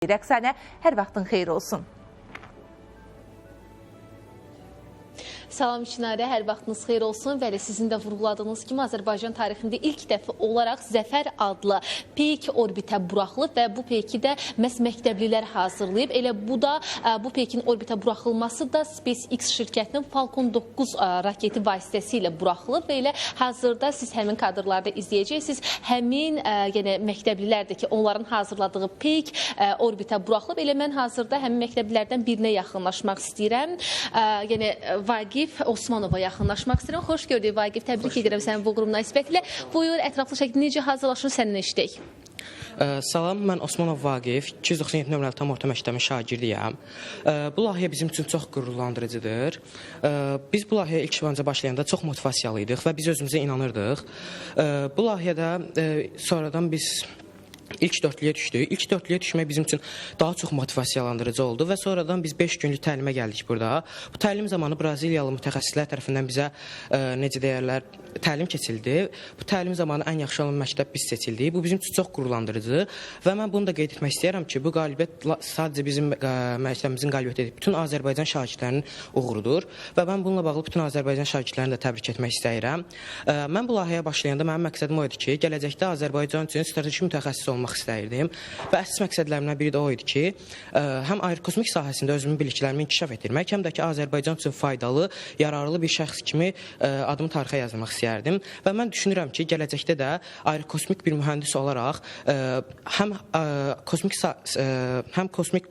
Rəqsanə, hər vaxtın xeyir olsun. Salam Çinarə, hər vaxtınız xeyir olsun. Bəli, sizin də vurğuladığınız kimi Azərbaycan tarixində ilk dəfə olaraq Zəfər adlı peyk orbitə buraxılıb və bu peyki də məhz məktəblilər hazırlayıb. Elə bu da bu peykin orbitə buraxılması da SpaceX şirkətinin Falcon 9 raketi vasitəsilə buraxılıb və elə hazırda siz həmin kadrlarda izləyəcəksiniz. Həmin yenə məktəblilər ki, onların hazırladığı peyk orbitə buraxılıb. Elə mən hazırda həmin məktəblilərdən birinə yaxınlaşmaq istəyirəm. Yenə Vaqif Osmanova yaxınlaşmaq istəyirəm. Xoş gördük Vaqif, təbrik edirəm sənin bu qurumuna nisbətlə. Buyur, ətraflı şəkildə necə hazırlaşır səninlə işləyək? Salam, mən Osmanov Vaqif, 297 nömrəli tam orta məktəbin şagirdiyəm. Bu layihə bizim üçün çox qürurlandırıcıdır. Biz bu layihəyə ilk öncə başlayanda çox motivasiyalı idik və biz özümüzə inanırdıq. Bu layihədə sonradan biz İlk dörtlüyə düşdük. İlk dörtlüyə düşmək bizim üçün daha çox motivasiyalandırıcı oldu və sonradan biz 5 günlük təlimə gəldik burada. Bu təlim zamanı Braziliyalı mütəxəssislər tərəfindən bizə necə deyərlər, təlim keçildi. Bu təlim zamanı ən yaxşı olan məktəb biz seçildik. Bu bizim üçün çox qürurlandırıcı və mən bunu da qeyd etmək istəyirəm ki, bu qalibiyyət sadəcə bizim məktəbimizin qalibiyyəti deyil, bütün Azərbaycan şagirdlərinin uğurudur və mən bununla bağlı bütün Azərbaycan şagirdlərini də təbrik etmək istəyirəm. Mən bu layihəyə başlayanda mənim məqsədim o idi ki, gələcəkdə Azərbaycan üçün strateji mütəxəssis olmaq istəyirdim və əsas məqsədlərimdən biri də o idi ki, həm aerokosmik sahəsində özümün biliklərimi inkişaf etdirmək, həm də ki, Azərbaycan üçün faydalı, yararlı bir şəxs kimi adımı tarixə yazmaq istəyərdim və mən düşünürəm ki, gələcəkdə də aerokosmik bir mühəndis olaraq həm kosmik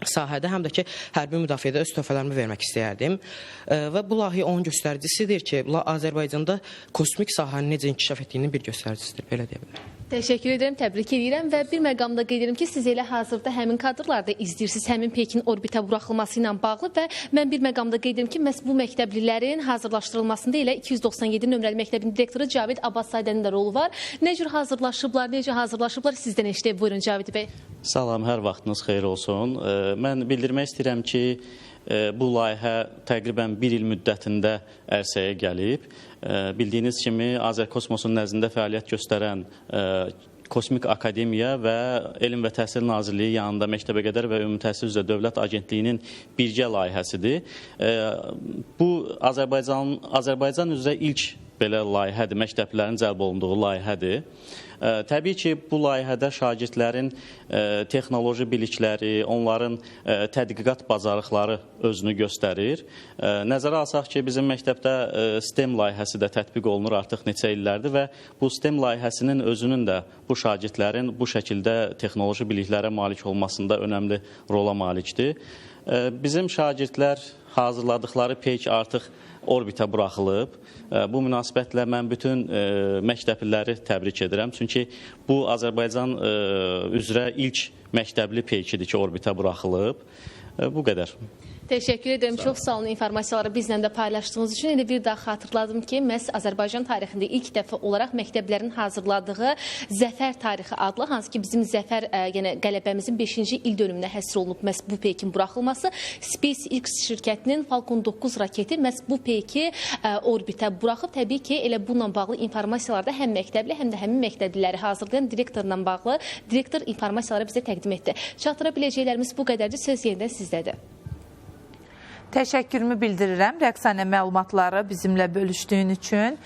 sahədə, həm də ki, hərbi müdafiədə öz töhfələrimi vermək istəyərdim və bu layihə onun göstəricisidir ki, Azərbaycanda kosmik sahənin necə inkişaf etdiyinin bir göstəricisidir, belə deyə bilərəm. Təşəkkür edirəm, təbrik edirəm və bir məqamda qeyd edirəm ki, siz elə hazırda həmin kadrlarda izləyirsiniz, həmin peykin orbitə buraxılması ilə bağlı və mən bir məqamda qeyd edirəm ki, məhz bu məktəblilərin hazırlaşdırılmasında elə 297 nömrəli məktəbin direktoru Cavid Abbaszaydənin də rolu var. Nə cür hazırlaşıblar, sizdən eşidək. Buyurun Cavid bəy. Salam, hər vaxtınız xeyir olsun. Mən bildirmək istəyirəm ki, bu layihə təqribən bir il müddətində ərsəyə gəlib. Bildiyiniz kimi, Azərkosmosun nəzdində fəaliyyət göstərən Kosmik Akademiya və Elm və Təhsil Nazirliyi yanında Məktəbəqədər və Ümumi Təhsil üzrə Dövlət Agentliyinin birgə layihəsidir. Bu, Azərbaycan üzrə ilk belə layihədir, məktəblərin cəlb olunduğu layihədir. Təbii ki, bu layihədə şagirdlərin texnoloji bilikləri, onların tədqiqat bacarıqları özünü göstərir. Nəzərə alsaq ki, bizim məktəbdə STEM layihəsi də tətbiq olunur artıq neçə illərdir və bu STEM layihəsinin özünün də bu şagirdlərin bu şəkildə texnoloji biliklərə malik olmasında önəmli rola malikdir. Bizim şagirdlər hazırladıqları peyk artıq orbitə buraxılıb. Bu münasibətlə mən bütün məktəbliləri təbrik edirəm. Çünki bu Azərbaycan üzrə ilk məktəbli peykidir ki, orbitə buraxılıb. Bu qədər. Təşəkkür edirəm. Çox sağ olun informasiyaları bizlə də paylaşdığınız üçün. Elə bir daha xatırladım ki, məhz Azərbaycan tarixində ilk dəfə olaraq məktəblərin hazırladığı Zəfər tarixi adlı, hansı ki bizim Zəfər qələbəmizin 5-ci il dönümünə həsr olunub məhz bu peykin buraxılması. SpaceX şirkətinin Falcon 9 raketi məhz bu peyki orbitə buraxıb. Təbii ki, elə bununla bağlı informasiyalarda həm məktəbli, həm də həmin məktəbliləri hazırlayan direktorla bağlı direktor informasiyaları bizə təqdim etdi. Çatdıra biləcəklərimiz bu qədərdir. Söz yenidən sizdədir. Təşəkkürümü bildirirəm Rəqsanə məlumatları bizimlə bölüşdüyün üçün.